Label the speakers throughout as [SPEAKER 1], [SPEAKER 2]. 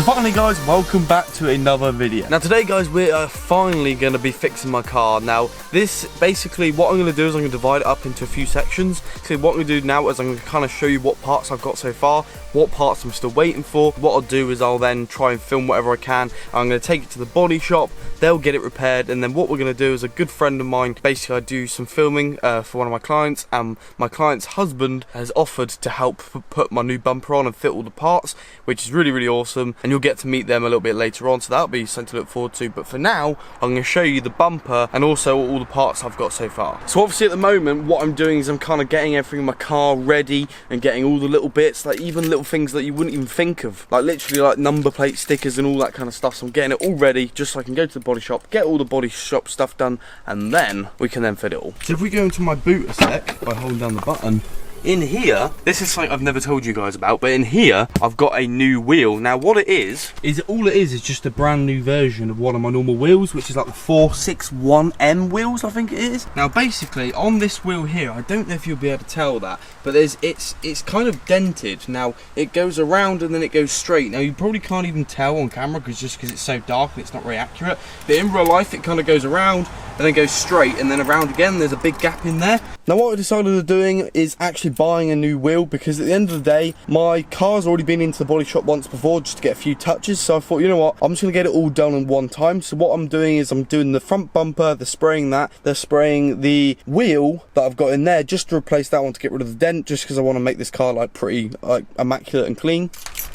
[SPEAKER 1] finally guys, welcome back to another video. Now today guys, we are finally going to be fixing my car. Now this, basically what I'm going to do is I'm going to divide it up into a few sections. So what I'm going to do now is I'm going to kind of show you what parts I've got so far, what parts I'm still waiting for. What I'll do is I'll then try and film whatever I can. I'm going to take it to the body shop, they'll get it repaired, and then what we're going to do is a good friend of mine, basically I do some filming for one of my clients, and my client's husband has offered to help put my new bumper on and fit all the parts, which is really awesome, and you'll get to meet them a little bit later on, so that'll be something to look forward to. But for now, I'm going to show you the bumper and also all the parts I've got so far. So obviously at the moment, what I'm doing is I'm kind of getting everything in my car ready and getting all the little bits, like even little things that you wouldn't even think of, like literally like number plate stickers and all that kind of stuff. So I'm getting it all ready just so I can go to the body shop, get all the body shop stuff done, and then we can then fit it all. So if we go into my boot a sec by holding down the button, in here, this is something I've never told you guys about, but in here I've got a new wheel. Now what it is all it is just a brand new version of one of my normal wheels, which is like the 461M wheels, I think it is. Now basically on this wheel here, I don't know if you'll be able to tell that, but it's kind of dented. Now it goes around and then it goes straight. Now you probably can't even tell on camera because it's so dark and it's not very accurate, but in real life it kind of goes around and then goes straight and then around again. There's a big gap in there. Now what I decided on doing is actually buying a new wheel, because at the end of the day my car's already been into the body shop once before just to get a few touches. So I thought, you know what, I'm just going to get it all done in one time. So what I'm doing is I'm doing the front bumper, they're spraying that, they're spraying the wheel that I've got in there just to replace that one to get rid of the dent, just because I want to make this car like pretty like immaculate and clean.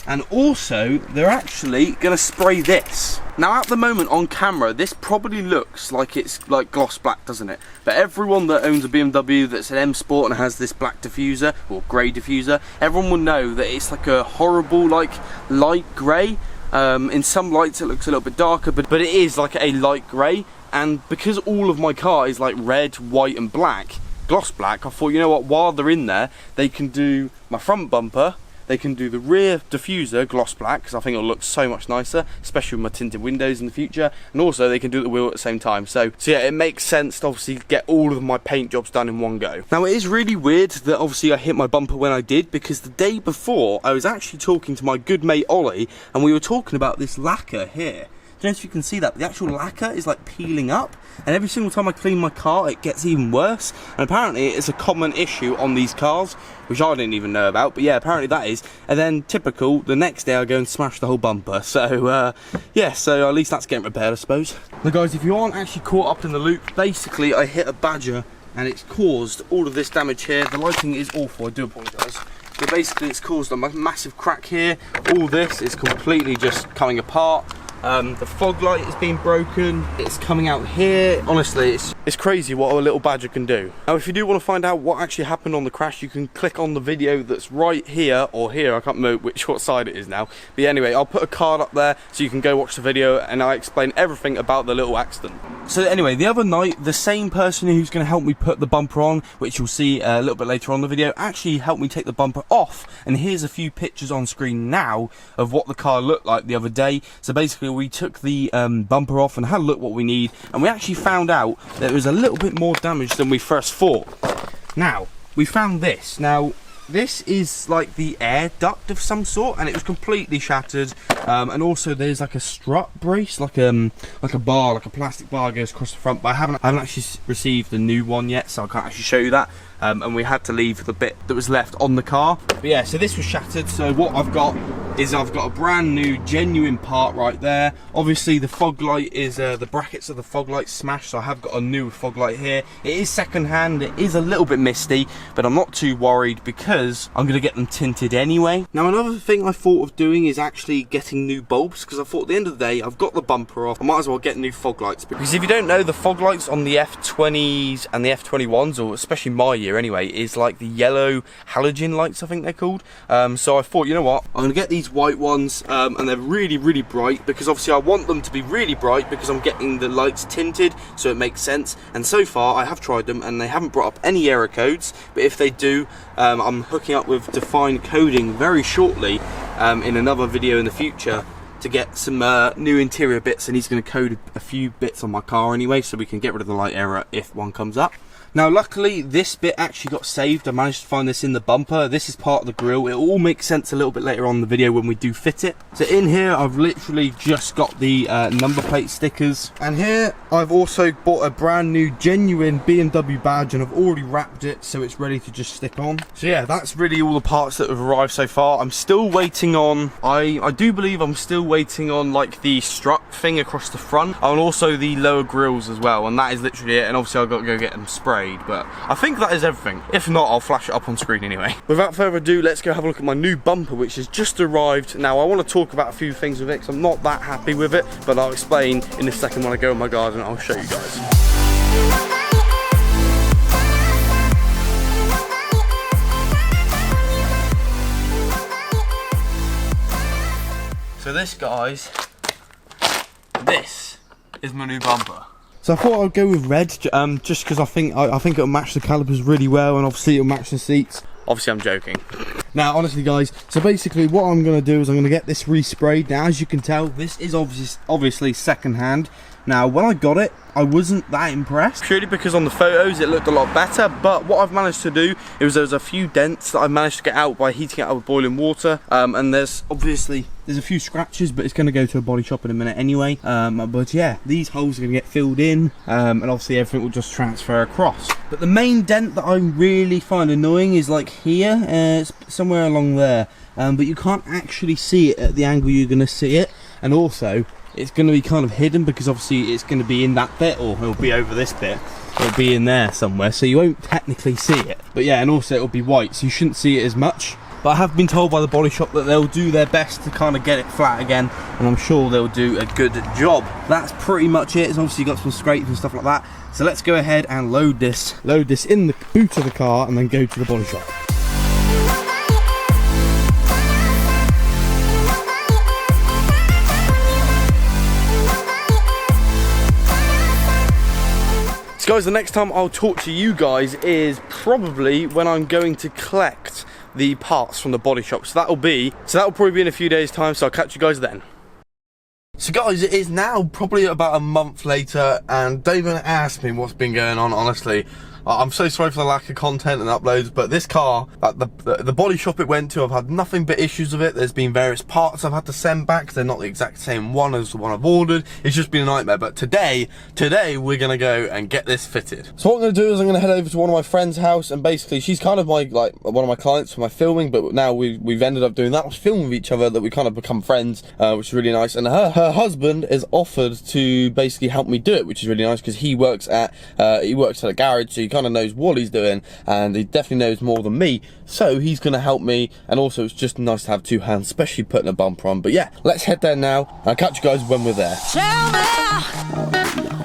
[SPEAKER 1] And also they're actually going to spray this. Now at the moment on camera this probably looks like it's like gloss black, doesn't it? But everyone that owns a BMW that's an M Sport and has this black diffuser or grey diffuser, everyone will know that it's like a horrible like light grey. In some lights it looks a little bit darker, but it is like a light grey. And because all of my car is like red, white and black, gloss black, I thought, you know what, while they're in there they can do my front bumper, they can do the rear diffuser gloss black, because I think it'll look so much nicer, especially with my tinted windows in the future, and also they can do the wheel at the same time. So yeah, it makes sense to obviously get all of my paint jobs done in one go. Now it is really weird that obviously I hit my bumper when I did, because the day before I was actually talking to my good mate Ollie, and we were talking about this lacquer here. I don't know if you can see that, but the actual lacquer is like peeling up, and every single time I clean my car it gets even worse. And apparently it's a common issue on these cars, which I didn't even know about, but yeah, apparently that is. And then typical, the next day I go and smash the whole bumper. So yeah, so at least that's getting repaired, I suppose. Now guys, if you aren't actually caught up in the loop, basically I hit a Badger and it's caused all of this damage here. The lighting is awful, I do apologise. But basically it's caused a massive crack here. All this is completely just coming apart. The fog light has been broken, it's coming out here. Honestly, it's crazy what a little Badger can do. Now if you do want to find out what actually happened on the crash, you can click on the video that's right here or here, I can't remember what side it is now. But anyway, I'll put a card up there so you can go watch the video and I explain everything about the little accident. So anyway, the other night, the same person who's going to help me put the bumper on, which you'll see a little bit later on in the video, actually helped me take the bumper off. And here's a few pictures on screen now of what the car looked like the other day. So basically we took the bumper off and had a look what we need, and we actually found out that it was a little bit more damage than we first thought. Now we found this. Now this is like the air duct of some sort, and it was completely shattered. And also there's like a strut brace, like a bar, like a plastic bar goes across the front, but I haven't actually received a new one yet, so I can't actually show you that. And we had to leave the bit that was left on the car. But yeah, so this was shattered. So what I've got is I've got a brand new genuine part right there. Obviously the fog light is the brackets of the fog light smashed, so I have got a new fog light here. It is second hand, it is a little bit misty, but I'm not too worried because I'm gonna get them tinted anyway. Now another thing I thought of doing is actually getting new bulbs, because I thought at the end of the day I've got the bumper off, I might as well get new fog lights. Because if you don't know, the fog lights on the F20s and the F21s, or especially my year anyway, is like the yellow halogen lights, I think they're called. So I thought, you know what, I'm gonna get these white ones, and they're really bright, because obviously I want them to be really bright because I'm getting the lights tinted, so it makes sense. And so far I have tried them and they haven't brought up any error codes, but if they do, I'm hooking up with defined coding very shortly in another video in the future to get some new interior bits, and he's going to code a few bits on my car anyway, so we can get rid of the light error if one comes up. Now luckily this bit actually got saved. I managed to find this in the bumper. This is part of the grille. It will all make sense a little bit later on in the video when we do fit it. So in here I've literally just got the number plate stickers, and here I've also bought a brand new genuine BMW badge, and I've already wrapped it so it's ready to just stick on. So yeah, that's really all the parts that have arrived so far. I'm still waiting on, I do believe I'm still waiting on like the strut thing across the front, and also the lower grills as well, and that is literally it. And obviously I've got to go get them sprayed. But I think that is everything. If not, I'll flash it up on screen anyway. Without further ado, let's go have a look at my new bumper, which has just arrived. Now, I want to talk about a few things with it because I'm not that happy with it, but I'll explain in a second when I go in my garden. I'll show you guys. So this, guys, this is my new bumper. So I thought I'd go with red, just because I think it'll match the calipers really well, and obviously it'll match the seats. Obviously I'm joking. Now honestly guys, so basically what I'm going to do is I'm going to get this resprayed. Now as you can tell, this is obviously second hand. Now when I got it, I wasn't that impressed, purely because on the photos it looked a lot better, but what I've managed to do is there's a few dents that I've managed to get out by heating it up with boiling water, and there's a few scratches, but it's going to go to a body shop in a minute anyway. But yeah, these holes are going to get filled in, and obviously everything will just transfer across. But the main dent that I really find annoying is like here, it's somewhere along there, but you can't actually see it at the angle you're going to see it, and also it's going to be kind of hidden because obviously it's going to be in that bit, or it'll be over this bit. It'll be in there somewhere, so you won't technically see it. But yeah, and also it'll be white, so you shouldn't see it as much. But I have been told by the body shop that they'll do their best to kind of get it flat again, and I'm sure they'll do a good job. That's pretty much it. It's obviously got some scrapes and stuff like that. So let's go ahead and load this in the boot of the car and then go to the body shop. So guys, the next time I'll talk to you guys is probably when I'm going to collect the parts from the body shop. So that'll probably be in a few days time, so I'll catch you guys then. So guys, it is now probably about a month later, and don't even ask me what's been going on, honestly. I'm so sorry for the lack of content and uploads, but this car, the body shop it went to, I've had nothing but issues with it. There's been various parts I've had to send back. They're not the exact same one as the one I've ordered. It's just been a nightmare. But today we're gonna go and get this fitted. So what I'm gonna do is I'm gonna head over to one of my friend's house, and basically she's kind of my one of my clients for my filming, but now we've ended up doing that. We're filming with each other, that we kind of become friends, which is really nice. And her husband is offered to basically help me do it, which is really nice because he works at a garage, so he kind of knows what he's doing, and he definitely knows more than me, so he's gonna help me. And also it's just nice to have two hands, especially putting a bumper on. But yeah, let's head there now. I'll catch you guys when we're there.
[SPEAKER 2] Tell me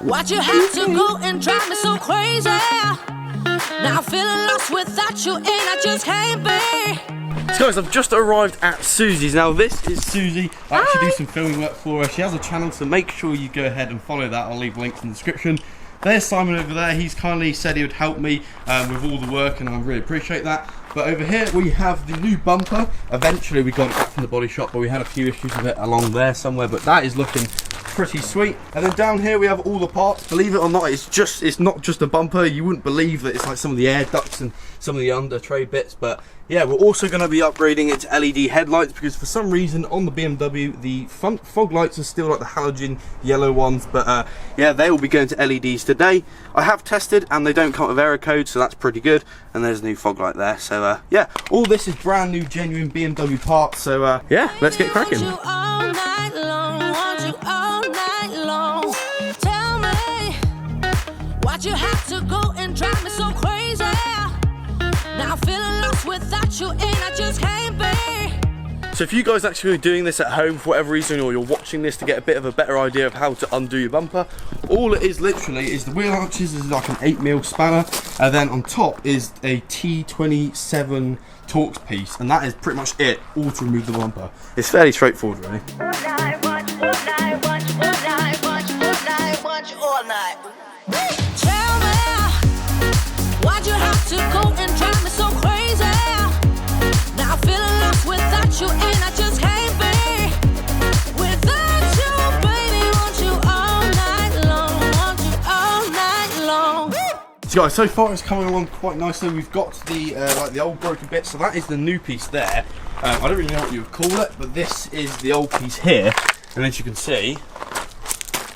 [SPEAKER 2] why'd you have to go and drive me so crazy? Now I'm feeling lost without you, and I just can't be.
[SPEAKER 1] So guys, I've just arrived at Susie's. Now this is Susie. I actually do some filming work for her. She has a channel, so make sure you go ahead and follow that. I'll leave links in the description. There's Simon over there. He's kindly said he would help me with all the work, and I really appreciate that. But over here we have the new bumper. Eventually we got it back from the body shop, but we had a few issues with it along there somewhere, but that is looking pretty sweet. And then down here we have all the parts. Believe it or not, it's not just a bumper. You wouldn't believe that it's like some of the air ducts and some of the under tray bits. But yeah, we're also going to be upgrading it to LED headlights, because for some reason on the BMW the front fog lights are still like the halogen yellow ones. But yeah, they will be going to LEDs today. I have tested and they don't come with error code, so that's pretty good. And there's a new fog light there. So yeah, all this is brand new genuine BMW parts. So yeah, let's get cracking. Why'd you have to go and drive me so crazy? Now I'm feeling lost without you, and I just can't be. So if you guys actually are doing this at home for whatever reason, or you're watching this to get a bit of a better idea of how to undo your bumper, all it is literally is the wheel arches is like an 8mm spanner, and then on top is a T27 Torx piece, and that is pretty much it, all to remove the bumper. It's fairly straightforward, really.
[SPEAKER 2] Tell me, why'd you have to go and drive me so crazy? Now I'm feeling lost without you, and I just can't be. Without you, baby, want you all night long, want you all night long.
[SPEAKER 1] So guys, so far it's coming along quite nicely. We've got the like the old broken bit, so that is the new piece there. I don't really know what you would call it, but this is the old piece here. And as you can see,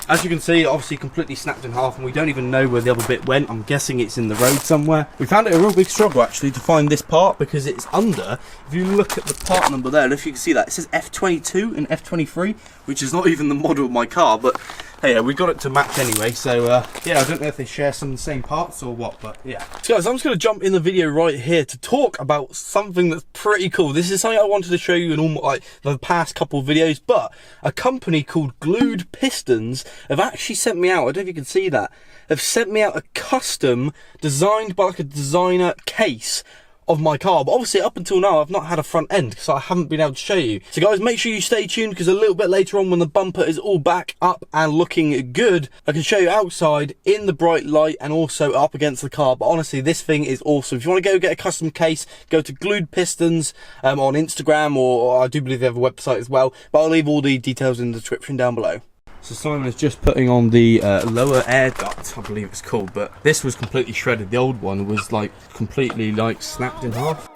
[SPEAKER 1] obviously completely snapped in half, and we don't even know where the other bit went. I'm guessing it's in the road somewhere. We found it a real big struggle actually to find this part, because it's under, if you look at the part number there, and if you can see that, it says F22 and F23, which is not even the model of my car, but hey, we got it to match anyway, so yeah, I don't know if they share some of the same parts or what, but yeah. So guys, I'm just going to jump in the video right here to talk about something that's pretty cool. This is something I wanted to show you in all like the past couple of videos, but a company called GluedPistons have actually sent me out, I don't know if you can see that, have sent me out a custom designed by like a designer case of my car. But obviously up until now I've not had a front end, so I haven't been able to show you. So guys, make sure you stay tuned, because a little bit later on, when the bumper is all back up and looking good, I can show you outside in the bright light and also up against the car. But honestly, this thing is awesome. If you want to go get a custom case, go to GluedPistons on Instagram, or I do believe they have a website as well, but I'll leave all the details in the description down below. So Simon is just putting on the lower air duct, I believe it's called, but this was completely shredded. The old one was like completely like snapped in half.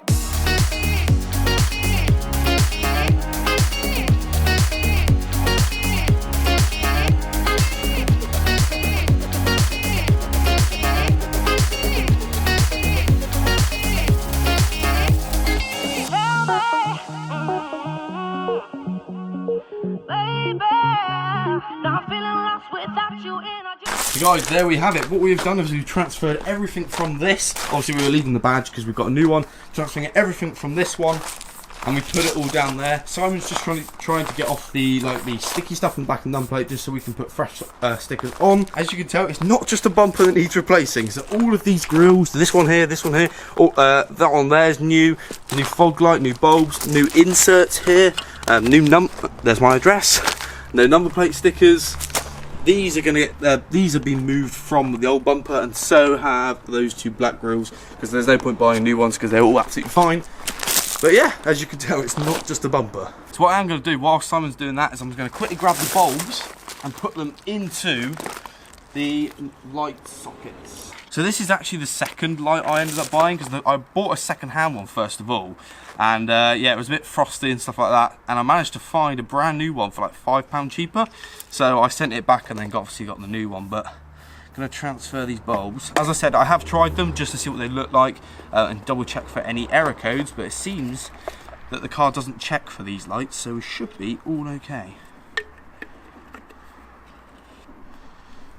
[SPEAKER 1] So guys, there we have it. What we've done is we've transferred everything from this. Obviously we were leaving the badge because we've got a new one. Transferring everything from this one, and we put it all down there. Simon's just trying to get off the the sticky stuff in the back and number plate, just so we can put fresh stickers on. As you can tell, it's not just a bumper that needs replacing. So all of these grills, this one here, that one there is new fog light, new bulbs, new inserts here, there's my address, no number plate stickers. These are going to get, these have been moved from the old bumper, and so have those two black grills, because there's no point buying new ones because they're all absolutely fine. But yeah, as you can tell, it's not just a bumper. So what I am going to do while Simon's doing that is I'm going to quickly grab the bulbs and put them into the light sockets. So this is actually the second light I ended up buying, because I bought a second-hand one first of all, and yeah, it was a bit frosty and stuff like that, and I managed to find a brand new one for like £5 cheaper, so I sent it back and then obviously got the new one. But I'm going to transfer these bulbs. As I said, I have tried them just to see what they look like and double check for any error codes, but it seems that the car doesn't check for these lights, so we should be all okay.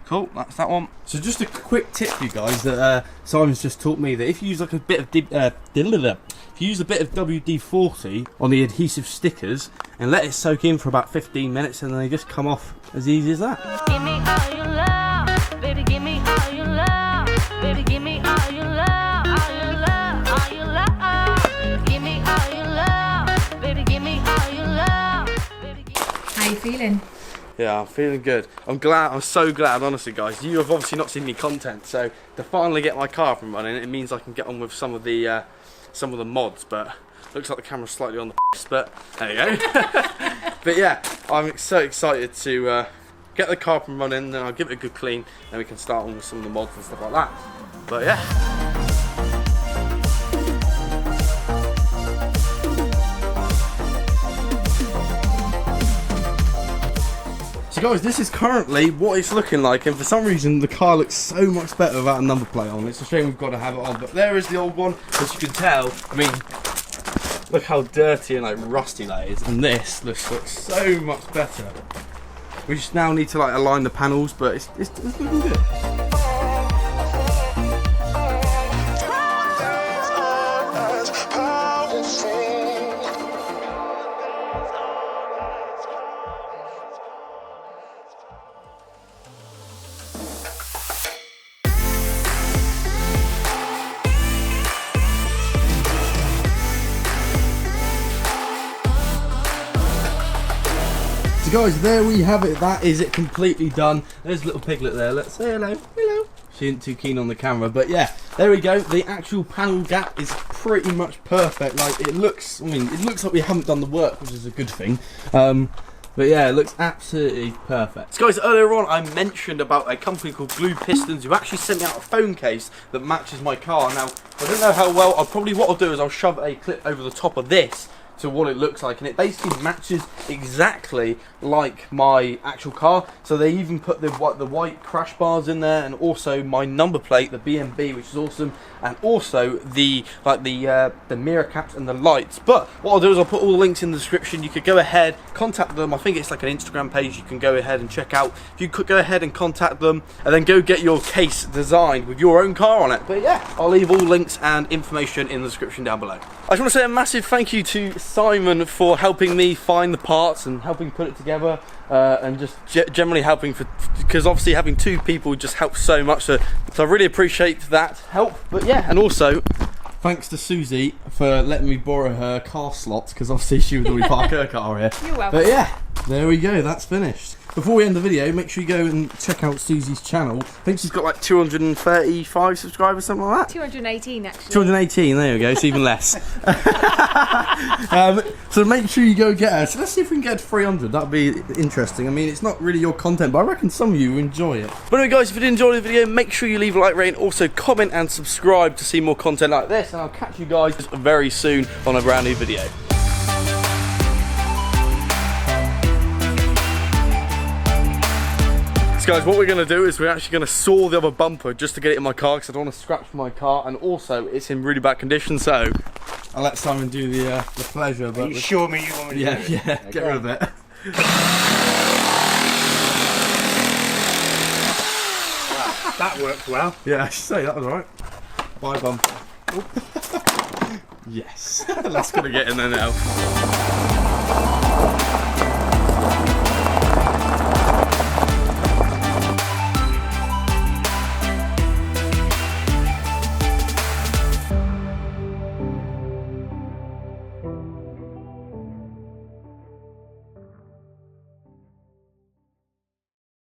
[SPEAKER 1] Cool, that's that one. So just a quick tip, you guys, that Simon's just taught me, that if you use like a bit of WD-40 on the adhesive stickers and let it soak in for about 15 minutes, and then they just come off as easy as that.
[SPEAKER 2] Give me all your love, baby, give me all your love, baby, give me all your love, all your love, all your love, give me all your love, baby, give me all your love, baby, give me...
[SPEAKER 3] How you feeling?
[SPEAKER 1] Yeah, I'm feeling good. I'm so glad, honestly, guys. You have obviously not seen any content, so to finally get my car up and running, it means I can get on with some of the mods. But looks like the camera's slightly on the piss, but there you go. But yeah, I'm so excited to get the car up and running. Then I'll give it a good clean, then we can start on with some of the mods and stuff like that. But yeah. So guys, this is currently what it's looking like, and for some reason the car looks so much better without a number plate on. It's a shame we've got to have it on, but there is the old one. As you can tell, I mean, look how dirty and like rusty that is, and this looks so much better. We just now need to like align the panels, but it's looking good. So guys, there we have it. That is it, completely done. There's a little piglet there. Let's say hello. Hello. She isn't too keen on the camera, but yeah, there we go. The actual panel gap is pretty much perfect. Like, it looks, I mean, it looks like we haven't done the work, which is a good thing. But yeah, it looks absolutely perfect. So guys, earlier on I mentioned about a company called GluedPistons who actually sent me out a phone case that matches my car. Now, I don't know how well, what I'll do is I'll shove a clip over the top of this to what it looks like, and it basically matches exactly like my actual car. So they even put the white crash bars in there, and also my number plate, the BMB, which is awesome, and also the mirror caps and the lights. But what I'll do is I'll put all the links in the description. You could go ahead, contact them. I think it's like an Instagram page you can go ahead and check out. If you could go ahead and contact them, and then go get your case designed with your own car on it. But yeah, I'll leave all links and information in the description down below. I just want to say a massive thank you to Simon for helping me find the parts and helping put it together, and just generally helping, because obviously having two people just helps so much, so I really appreciate that help. But yeah, and also thanks to Susie for letting me borrow her car slots, because obviously she would already park her car here.
[SPEAKER 3] You're welcome.
[SPEAKER 1] But yeah, there we go, that's finished. Before we end the video, make sure you go and check out Susie's channel. I think she's got like 235 subscribers, something like that.
[SPEAKER 3] 218 actually.
[SPEAKER 1] 218, there we go, it's even less. So make sure you go get her. So let's see if we can get to 300, that'd be interesting. I mean, it's not really your content, but I reckon some of you will enjoy it. But anyway guys, if you did enjoy the video, make sure you leave a like, rate, and also comment and subscribe to see more content like this, and I'll catch you guys very soon on a brand new video. Guys, what we're going to do is we're actually going to saw the other bumper just to get it in my car, because I don't want to scratch my car, and also it's in really bad condition, so I'll let Simon do the pleasure. But
[SPEAKER 4] Are you sure me you want me to do it?
[SPEAKER 1] Yeah, get rid of it.
[SPEAKER 4] That worked well.
[SPEAKER 1] Yeah, I should say that was alright. Bye bumper. Yes, that's going to get in there now.